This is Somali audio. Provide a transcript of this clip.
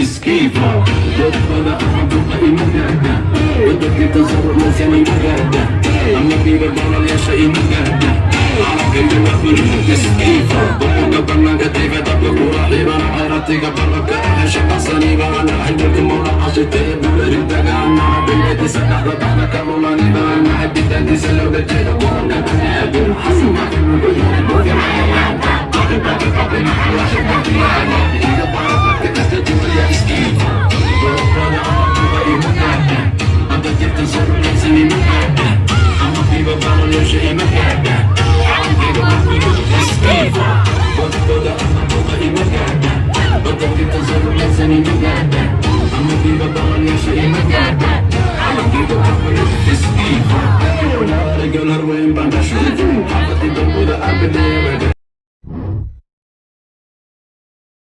Schifo, dopo da una immunità, dopo che tesoro non siamo in guarda, a me vive buono riesce in guarda, a che io la venuta schifo, dopo che parla che ti veda procura, libera حيرتي قبل كان شخصني وانا عندك مرة عشت بلد دقانا بيدي سنة ضحنا كمولا نبان